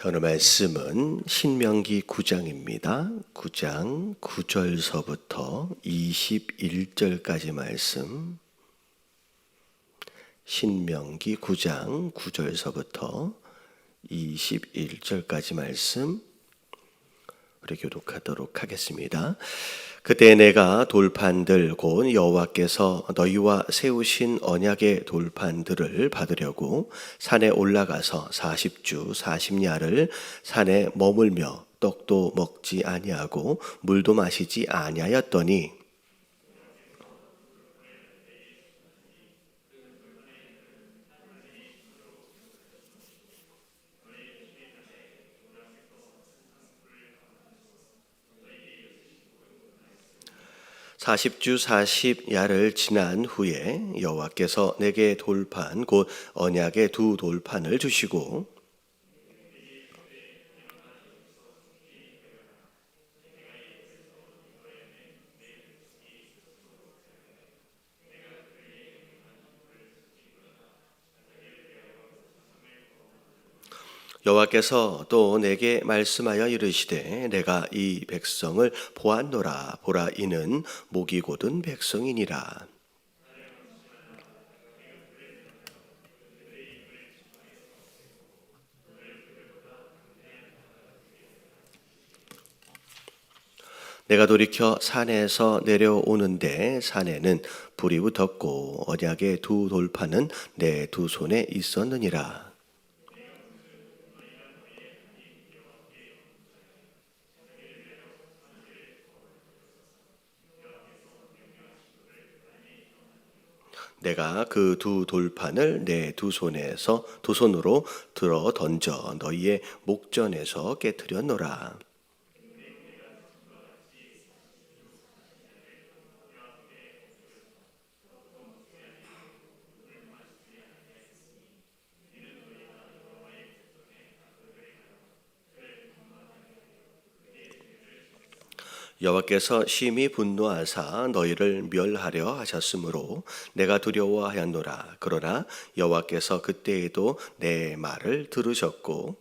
오늘 말씀은 신명기 9장입니다. 9장 9절서부터 21절까지 말씀. 신명기 9장 9절서부터 21절까지 말씀 우리 교독하도록 하겠습니다. 그때 내가 돌판들 곧 여호와께서 너희와 세우신 언약의 돌판들을 받으려고 산에 올라가서 40주 40야를 산에 머물며 떡도 먹지 아니하고 물도 마시지 아니하였더니 40주 40야를 지난 후에 여호와께서 내게 돌판 곧 언약의 두 돌판을 주시고 여호와께서 또 내게 말씀하여 이르시되 내가 이 백성을 보았노라. 보라, 이는 목이 곧은 백성이니라. 내가 돌이켜 산에서 내려오는데 산에는 불이 붙었고 언약의 두 돌판은 내 두 손에 있었느니라. 내가 그 두 돌판을 내 두 손으로 들어 던져 너희의 목전에서 깨뜨렸노라. 여호와께서 심히 분노하사 너희를 멸하려 하셨으므로 내가 두려워하였노라. 그러나 여호와께서 그때에도 내 말을 들으셨고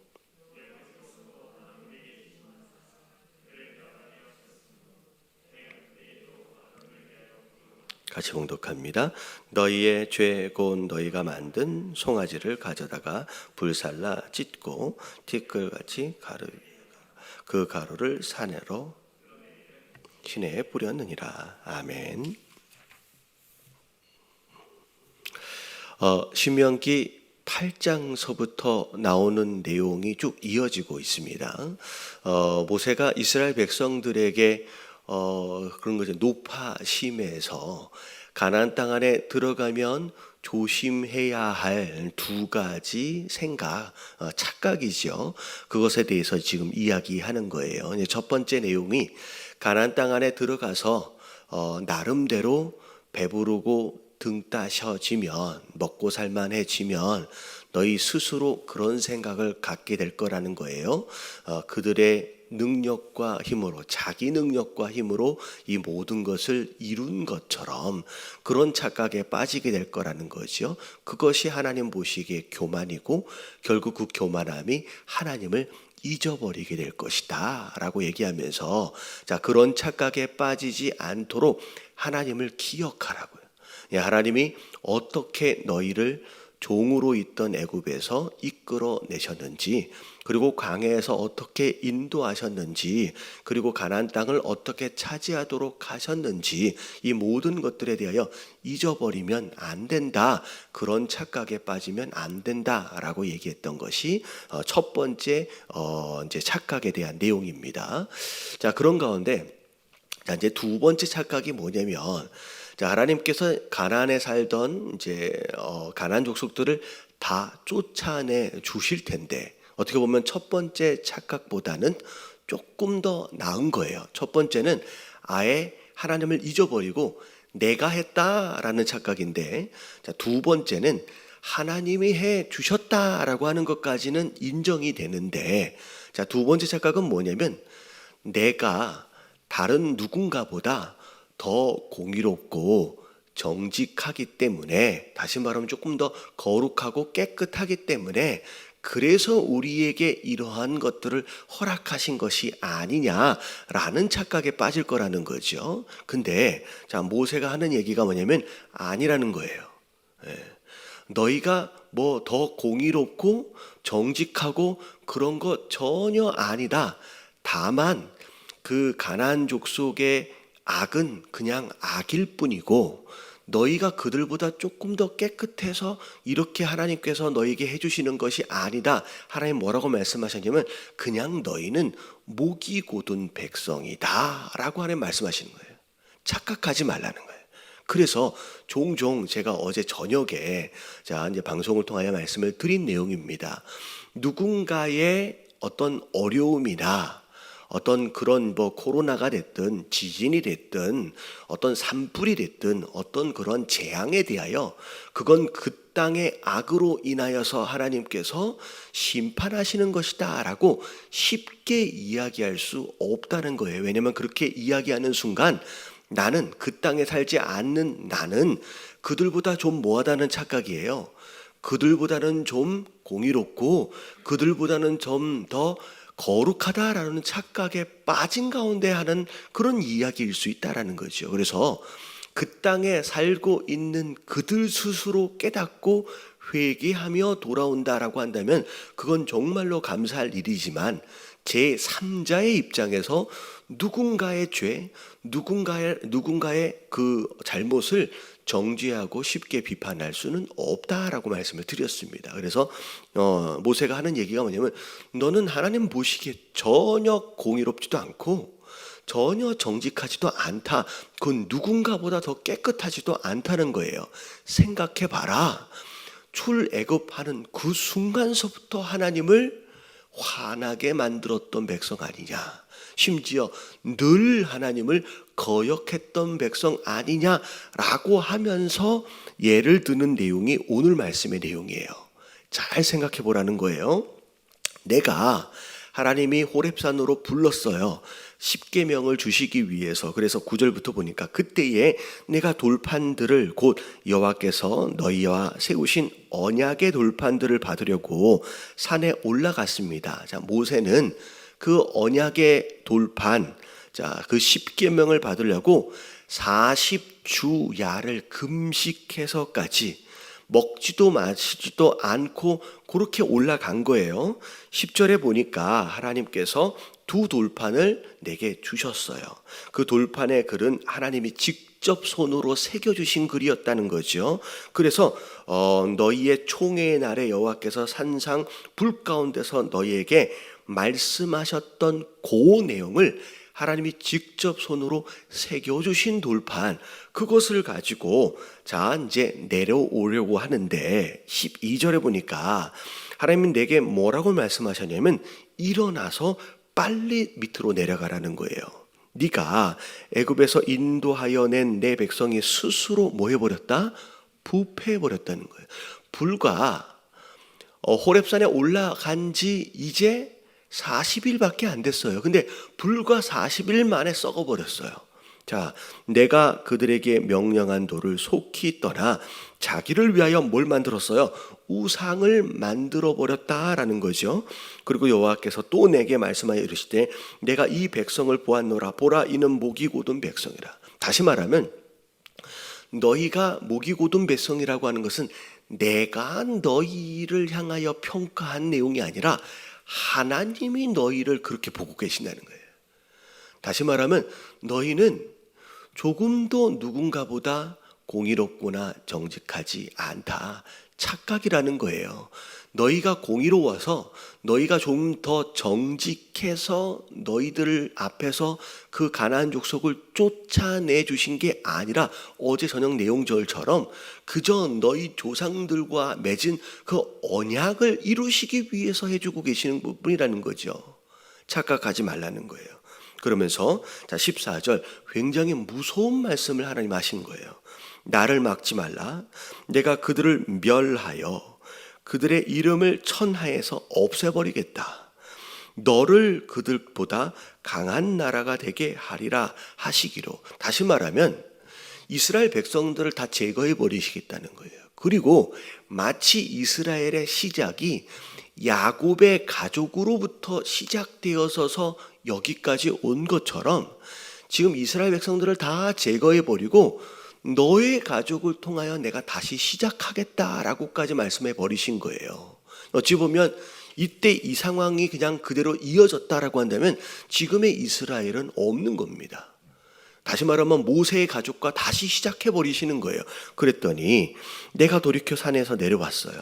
같이 봉독합니다. 너희의 죄 곧 너희가 만든 송아지를 가져다가 불살라 찢고 티끌같이 그 가루를 산으로 시내에 뿌렸느니라. 아멘. 신명기 8장서부터 나오는 내용이 쭉 이어지고 있습니다. 모세가 이스라엘 백성들에게 그런 거죠. 노파심에서 가나안 땅 안에 들어가면 조심해야 할 두 가지 착각이죠. 그것에 대해서 지금 이야기하는 거예요. 첫 번째 내용이 가나안 땅 안에 들어가서 나름대로 배부르고 등 따셔지면 먹고 살만해지면 너희 스스로 그런 생각을 갖게 될 거라는 거예요. 그들의 능력과 힘으로, 자기 능력과 힘으로 이 모든 것을 이룬 것처럼 그런 착각에 빠지게 될 거라는 거죠. 그것이 하나님 보시기에 교만이고 결국 그 교만함이 하나님을 잊어버리게 될 것이다 라고 얘기하면서 그런 착각에 빠지지 않도록 하나님을 기억하라고요. 하나님이 어떻게 너희를 종으로 있던 애굽에서 이끌어내셨는지, 그리고 광야에서 어떻게 인도하셨는지, 그리고 가나안 땅을 어떻게 차지하도록 하셨는지, 이 모든 것들에 대하여 잊어버리면 안 된다, 그런 착각에 빠지면 안 된다라고 얘기했던 것이 첫 번째 이제 착각에 대한 내용입니다. 자, 그런 가운데 이제 두 번째 착각이 뭐냐면, 하나님께서 가나안에 살던 이제 가나안 족속들을 다 쫓아내 주실 텐데 어떻게 보면 첫 번째 착각보다는 조금 더 나은 거예요. 첫 번째는 아예 하나님을 잊어버리고 내가 했다라는 착각인데, 두 번째는 하나님이 해 주셨다라고 하는 것까지는 인정이 되는데, 두 번째 착각은 뭐냐면 내가 다른 누군가보다 더 공의롭고 정직하기 때문에, 다시 말하면 조금 더 거룩하고 깨끗하기 때문에 그래서 우리에게 이러한 것들을 허락하신 것이 아니냐라는 착각에 빠질 거라는 거죠. 근데 자, 모세가 하는 얘기가 뭐냐면 아니라는 거예요. 너희가 뭐 더 공의롭고 정직하고 그런 거 전혀 아니다. 다만 그 가나안 족속의 악은 그냥 악일 뿐이고 너희가 그들보다 조금 더 깨끗해서 이렇게 하나님께서 너희에게 해주시는 것이 아니다. 하나님 뭐라고 말씀하셨냐면 그냥 너희는 목이 곧은 백성이다 라고 하나님 말씀하시는 거예요. 착각하지 말라는 거예요. 그래서 종종 제가 어제 저녁에 자 이제 방송을 통하여 말씀을 드린 내용입니다. 누군가의 어떤 어려움이나 어떤 그런 뭐 코로나가 됐든 지진이 됐든 어떤 산불이 됐든 어떤 그런 재앙에 대하여 그건 그 땅의 악으로 인하여서 하나님께서 심판하시는 것이다 라고 쉽게 이야기할 수 없다는 거예요. 왜냐하면 그렇게 이야기하는 순간 나는 그 땅에 살지 않는 나는 그들보다 좀 뭐하다는 착각이에요. 그들보다는 좀 공의롭고 그들보다는 좀 더 거룩하다라는 착각에 빠진 가운데 하는 그런 이야기일 수 있다라는 거죠. 그래서 그 땅에 살고 있는 그들 스스로 깨닫고 회개하며 돌아온다라고 한다면 그건 정말로 감사할 일이지만 제3자의 입장에서 누군가의 죄, 누군가의 그 잘못을 정죄하고 쉽게 비판할 수는 없다라고 말씀을 드렸습니다. 그래서 모세가 하는 얘기가 뭐냐면 너는 하나님 보시기에 전혀 공의롭지도 않고 전혀 정직하지도 않다. 그건 누군가보다 더 깨끗하지도 않다는 거예요. 생각해봐라. 출애굽하는 그 순간서부터 하나님을 화나게 만들었던 백성 아니냐. 심지어 늘 하나님을 거역했던 백성 아니냐라고 하면서 예를 드는 내용이 오늘 말씀의 내용이에요. 잘 생각해 보라는 거예요. 내가 하나님이 호렙산으로 불렀어요. 십계명을 주시기 위해서. 그래서 9절부터 보니까 그때에 내가 돌판들을 곧 여호와께서 너희와 세우신 언약의 돌판들을 받으려고 산에 올라갔습니다. 자, 모세는 그 언약의 돌판, 자, 그 십계명을 받으려고 40주야를 금식해서까지 먹지도 마시지도 않고 그렇게 올라간 거예요. 10절에 보니까 하나님께서 두 돌판을 내게 주셨어요. 그 돌판의 글은 하나님이 직접 손으로 새겨주신 글이었다는 거죠. 그래서 너희의 총회의 날에 여호와께서 산상 불 가운데서 너희에게 말씀하셨던 그 내용을 하나님이 직접 손으로 새겨주신 돌판, 그것을 가지고 자 이제 내려오려고 하는데 12절에 보니까 하나님은 내게 뭐라고 말씀하셨냐면 일어나서 빨리 밑으로 내려가라는 거예요. 네가 애굽에서 인도하여 낸 내 백성이 스스로 뭐 해버렸다? 부패해버렸다는 거예요. 불과 호렙산에 올라간 지 이제 40일밖에 안 됐어요. 근데 불과 40일 만에 썩어버렸어요. 자, 내가 그들에게 명령한 돌을 속히 떠나 자기를 위하여 뭘 만들었어요? 우상을 만들어 버렸다라는 거죠. 그리고 여호와께서 또 내게 말씀하여 이르시되 내가 이 백성을 보았노라. 보라, 이는 목이 곧은 백성이라. 다시 말하면 너희가 목이 곧은 백성이라고 하는 것은 내가 너희를 향하여 평가한 내용이 아니라 하나님이 너희를 그렇게 보고 계신다는 거예요. 다시 말하면 너희는 조금도 누군가보다 공의롭거나 정직하지 않다. 착각이라는 거예요. 너희가 공의로워서 너희가 좀 더 정직해서 너희들 앞에서 그 가나안 족속을 쫓아내 주신 게 아니라 어제 저녁 내용절처럼 그저 너희 조상들과 맺은 그 언약을 이루시기 위해서 해주고 계시는 부분이라는 거죠. 착각하지 말라는 거예요. 그러면서 자 14절 굉장히 무서운 말씀을 하나님 하신 거예요. 나를 막지 말라. 내가 그들을 멸하여 그들의 이름을 천하에서 없애버리겠다. 너를 그들보다 강한 나라가 되게 하리라 하시기로. 다시 말하면 이스라엘 백성들을 다 제거해 버리시겠다는 거예요. 그리고 마치 이스라엘의 시작이 야곱의 가족으로부터 시작되어서 여기까지 온 것처럼 지금 이스라엘 백성들을 다 제거해버리고 너의 가족을 통하여 내가 다시 시작하겠다라고까지 말씀해 버리신 거예요. 어찌 보면 이때 이 상황이 그냥 그대로 이어졌다라고 한다면 지금의 이스라엘은 없는 겁니다. 다시 말하면 모세의 가족과 다시 시작해 버리시는 거예요. 그랬더니 내가 돌이켜 산에서 내려왔어요.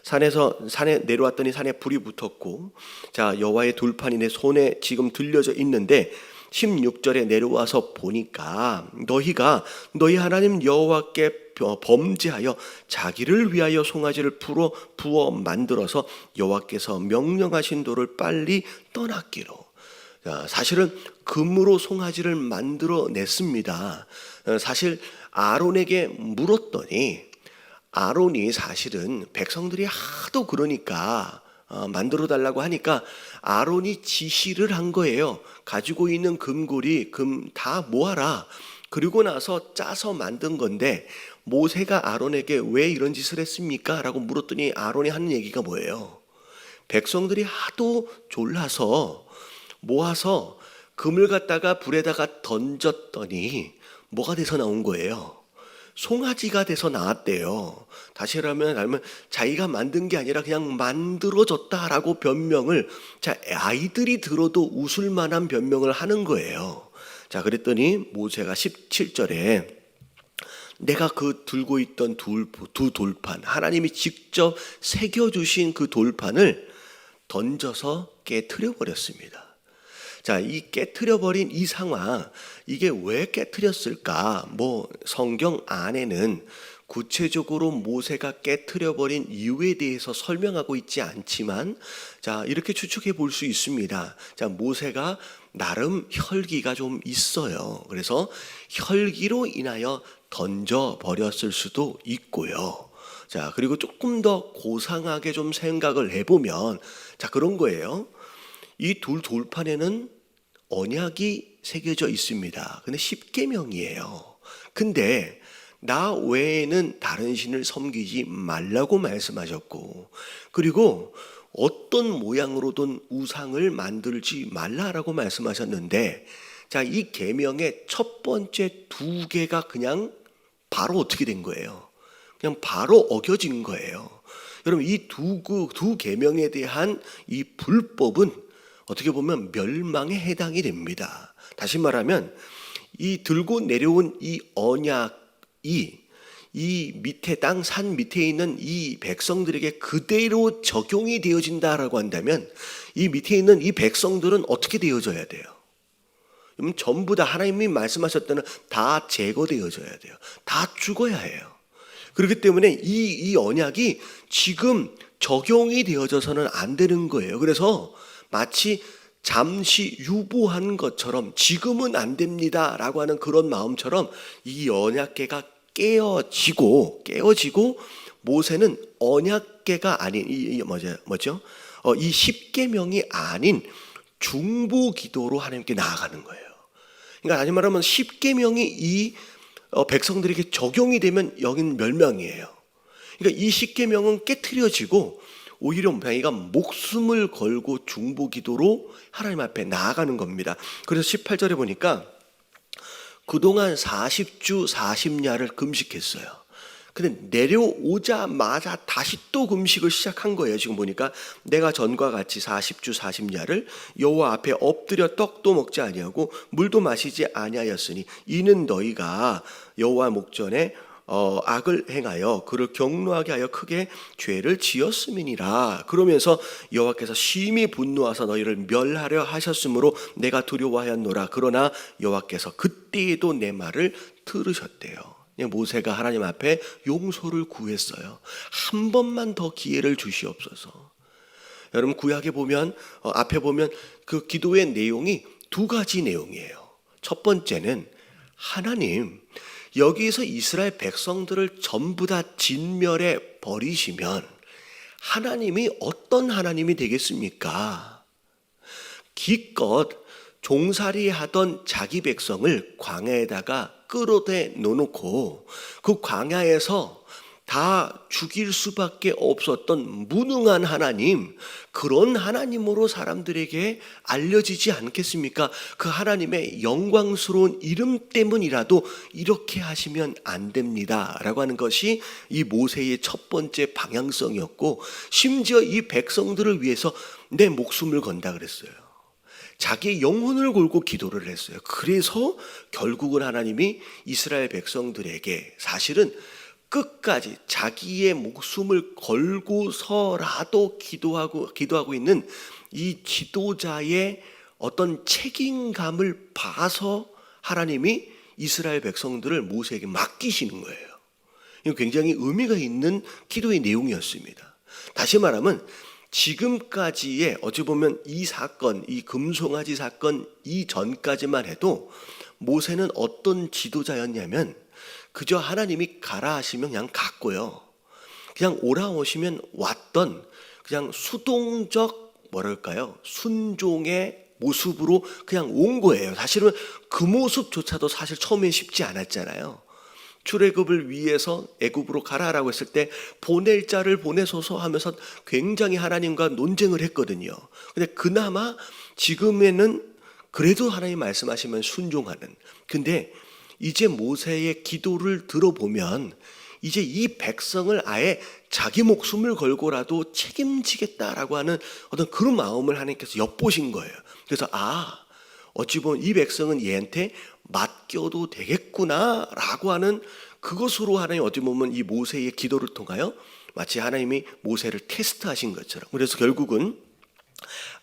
산에 내려왔더니 산에 불이 붙었고, 자, 여호와의 돌판이 내 손에 지금 들려져 있는데 16절에 내려와서 보니까 너희가 너희 하나님 여호와께 범죄하여 자기를 위하여 송아지를 부어 만들어서 여호와께서 명령하신 돌을 빨리 떠났기로. 사실은 금으로 송아지를 만들어냈습니다. 사실 아론에게 물었더니 아론이 사실은 백성들이 하도 그러니까 만들어 달라고 하니까 아론이 지시를 한 거예요. 가지고 있는 금고리 금 다 모아라. 그리고 나서 짜서 만든 건데 모세가 아론에게 왜 이런 짓을 했습니까? 라고 물었더니 아론이 하는 얘기가 뭐예요? 백성들이 하도 졸라서 모아서 금을 갖다가 불에다가 던졌더니 뭐가 돼서 나온 거예요? 송아지가 돼서 나왔대요. 다시 말하면 자기가 만든 게 아니라 그냥 만들어졌다라고 변명을, 자, 아이들이 들어도 웃을 만한 변명을 하는 거예요. 자, 그랬더니 모세가 17절에 내가 그 들고 있던 두 돌판, 하나님이 직접 새겨주신 그 돌판을 던져서 깨트려 버렸습니다. 자, 이 깨트려버린 이 상황, 이게 왜 깨트렸을까? 성경 안에는 구체적으로 모세가 깨트려버린 이유에 대해서 설명하고 있지 않지만, 자, 이렇게 추측해 볼 수 있습니다. 자, 모세가 나름 혈기가 좀 있어요. 그래서 혈기로 인하여 던져버렸을 수도 있고요. 자, 그리고 조금 더 고상하게 좀 생각을 해보면, 자, 그런 거예요. 이 돌판에는 언약이 새겨져 있습니다. 근데 십계명이에요. 근데 나 외에는 다른 신을 섬기지 말라고 말씀하셨고, 그리고 어떤 모양으로든 우상을 만들지 말라라고 말씀하셨는데, 자, 이 계명의 첫 번째 두 개가 그냥 바로 어떻게 된 거예요? 그냥 바로 어겨진 거예요. 여러분, 이 두 계명에 대한 이 불법은 어떻게 보면 멸망에 해당이 됩니다. 다시 말하면 이 들고 내려온 이 언약이 이 밑에 산 밑에 있는 이 백성들에게 그대로 적용이 되어진다라고 한다면 이 밑에 있는 이 백성들은 어떻게 되어져야 돼요? 그럼 전부 다 하나님이 말씀하셨다는 다 제거되어져야 돼요. 다 죽어야 해요. 그렇기 때문에 이 언약이 지금 적용이 되어져서는 안 되는 거예요. 그래서 마치 잠시 유보한 것처럼 지금은 안 됩니다 라고 하는 그런 마음처럼 이 언약궤가 깨어지고 모세는 언약궤가 아닌 이 십계명이 아닌 중보기도로 하나님께 나아가는 거예요. 그러니까 다시 말하면 십계명이 이 백성들에게 적용이 되면 여긴 멸망이에요. 그러니까 이 십계명은 깨트려지고 오히려 자기가 목숨을 걸고 중보기도로 하나님 앞에 나아가는 겁니다. 그래서 18절에 보니까 그동안 40주 40야를 금식했어요. 근데 내려오자마자 다시 또 금식을 시작한 거예요. 지금 보니까 내가 전과 같이 40주 40야를 여호와 앞에 엎드려 떡도 먹지 아니하고 물도 마시지 아니하였으니 이는 너희가 여호와 목전에 악을 행하여 그를 경노하게 하여 크게 죄를 지었음이니라. 그러면서 여호와께서 심히 분노하사 너희를 멸하려 하셨으므로 내가 두려워하였노라. 그러나 여호와께서 그때에도 내 말을 들으셨대요. 모세가 하나님 앞에 용서를 구했어요. 한 번만 더 기회를 주시옵소서. 여러분, 구약에 보면 앞에 보면 그 기도의 내용이 두 가지 내용이에요. 첫 번째는 하나님, 여기에서 이스라엘 백성들을 전부 다 진멸해 버리시면 하나님이 어떤 하나님이 되겠습니까? 기껏 종살이 하던 자기 백성을 광야에다가 끌어대 놓고 그 광야에서 다 죽일 수밖에 없었던 무능한 하나님, 그런 하나님으로 사람들에게 알려지지 않겠습니까? 그 하나님의 영광스러운 이름 때문이라도 이렇게 하시면 안 됩니다 라고 하는 것이 이 모세의 첫 번째 방향성이었고, 심지어 이 백성들을 위해서 내 목숨을 건다 그랬어요. 자기의 영혼을 걸고 기도를 했어요. 그래서 결국은 하나님이 이스라엘 백성들에게 사실은 끝까지 자기의 목숨을 걸고서라도 기도하고 있는 이 지도자의 어떤 책임감을 봐서 하나님이 이스라엘 백성들을 모세에게 맡기시는 거예요. 이거 굉장히 의미가 있는 기도의 내용이었습니다. 다시 말하면 지금까지의 어찌 보면 이 사건, 이 금송아지 사건 이전까지만 해도 모세는 어떤 지도자였냐면 그저 하나님이 가라 하시면 그냥 갔고요. 그냥 오라 오시면 왔던 그냥 수동적 순종의 모습으로 그냥 온 거예요. 사실은 그 모습조차도 사실 처음엔 쉽지 않았잖아요. 출애굽을 위해서 애굽으로 가라라고 했을 때 보낼 자를 보내소서 하면서 굉장히 하나님과 논쟁을 했거든요. 근데 그나마 지금에는 그래도 하나님 말씀하시면 순종하는. 근데 이제 모세의 기도를 들어보면 이제 이 백성을 아예 자기 목숨을 걸고라도 책임지겠다라고 하는 어떤 그런 마음을 하나님께서 엿보신 거예요. 그래서 어찌 보면 이 백성은 얘한테 맡겨도 되겠구나라고 하는 그것으로 하나님 어찌 보면 이 모세의 기도를 통하여 마치 하나님이 모세를 테스트하신 것처럼, 그래서 결국은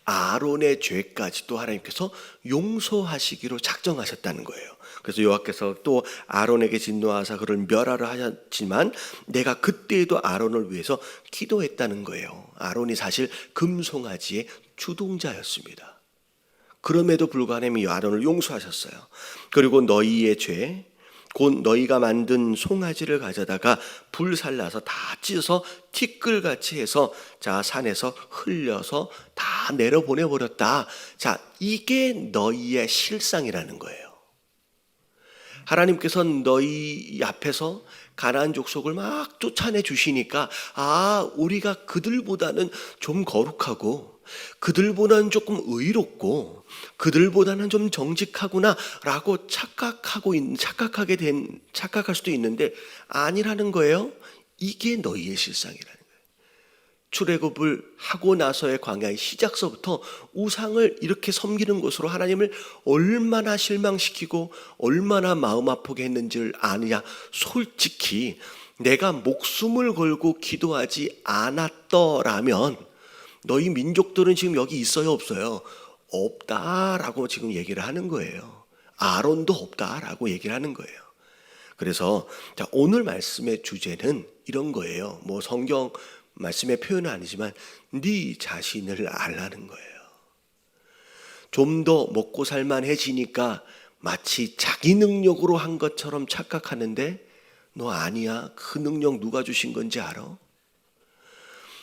아론의 죄까지도 하나님께서 용서하시기로 작정하셨다는 거예요. 그래서 여호와께서 또 아론에게 진노하사 그를 멸하려 하셨지만 내가 그때에도 아론을 위해서 기도했다는 거예요. 아론이 사실 금송아지의 주동자였습니다. 그럼에도 불구하고 하나님이 아론을 용서하셨어요. 그리고 너희의 죄, 곧 너희가 만든 송아지를 가져다가 불살라서 다 찢어서 티끌같이 해서 자 산에서 흘려서 다 내려보내버렸다. 자, 이게 너희의 실상이라는 거예요. 하나님께서 너희 앞에서 가나안 족속을 막 쫓아내 주시니까 우리가 그들보다는 좀 거룩하고 그들보다는 조금 의롭고 그들보다는 좀 정직하구나 라고 착각할 수도 있는데 아니라는 거예요. 이게 너희의 실상이라는 거예요. 출애굽을 하고 나서의 광야의 시작서부터 우상을 이렇게 섬기는 것으로 하나님을 얼마나 실망시키고 얼마나 마음 아프게 했는지를 아느냐. 솔직히 내가 목숨을 걸고 기도하지 않았더라면 너희 민족들은 지금 여기 있어요, 없어요? 없다라고 지금 얘기를 하는 거예요. 아론도 없다라고 얘기를 하는 거예요. 그래서 자, 오늘 말씀의 주제는 이런 거예요. 뭐 성경 말씀의 표현은 아니지만 네 자신을 알라는 거예요. 좀 더 먹고 살만해지니까 마치 자기 능력으로 한 것처럼 착각하는데 너 아니야. 그 능력 누가 주신 건지 알아?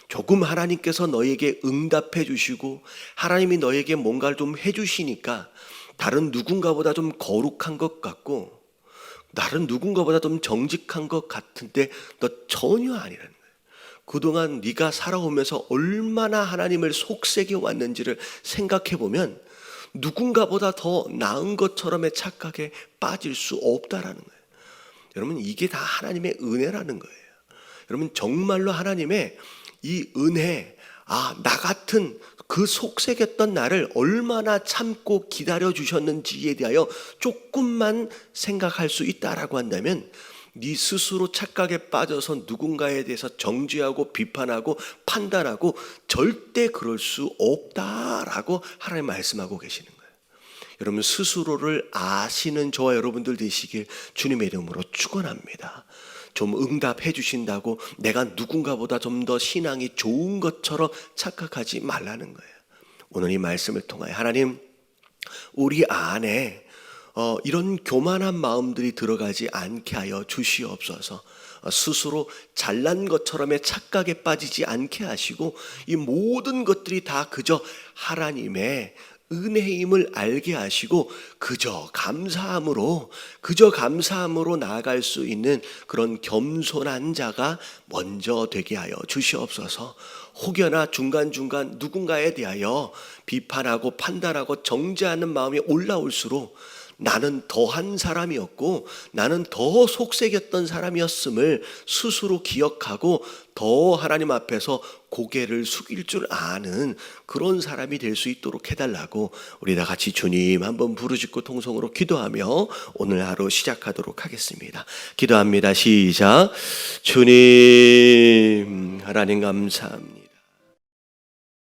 조금 하나님께서 너에게 응답해 주시고 하나님이 너에게 뭔가를 좀 해주시니까 다른 누군가보다 좀 거룩한 것 같고 다른 누군가보다 좀 정직한 것 같은데 너 전혀 아니라는 거예요. 그동안 네가 살아오면서 얼마나 하나님을 속삭여 왔는지를 생각해 보면 누군가보다 더 나은 것처럼의 착각에 빠질 수 없다라는 거예요. 여러분, 이게 다 하나님의 은혜라는 거예요. 여러분, 정말로 하나님의 이 은혜, 나 같은 그 속삭였던 나를 얼마나 참고 기다려 주셨는지에 대하여 조금만 생각할 수 있다라고 한다면 네 스스로 착각에 빠져서 누군가에 대해서 정죄하고 비판하고 판단하고 절대 그럴 수 없다라고 하나님 말씀하고 계시는 거예요. 여러분, 스스로를 아시는 저와 여러분들 되시길 주님의 이름으로 축원합니다. 좀 응답해 주신다고 내가 누군가보다 좀 더 신앙이 좋은 것처럼 착각하지 말라는 거예요. 오늘 이 말씀을 통하여 하나님, 우리 안에 이런 교만한 마음들이 들어가지 않게 하여 주시옵소서. 스스로 잘난 것처럼의 착각에 빠지지 않게 하시고 이 모든 것들이 다 그저 하나님의 은혜임을 알게 하시고 그저 감사함으로 나아갈 수 있는 그런 겸손한 자가 먼저 되게 하여 주시옵소서. 혹여나 중간중간 누군가에 대하여 비판하고 판단하고 정죄하는 마음이 올라올수록 나는 더한 사람이었고 나는 더 속색였던 사람이었음을 스스로 기억하고 더 하나님 앞에서 고개를 숙일 줄 아는 그런 사람이 될 수 있도록 해달라고 우리 다 같이 주님 한번 부르짖고 통성으로 기도하며 오늘 하루 시작하도록 하겠습니다. 기도합니다. 시작. 주님, 하나님 감사합니다.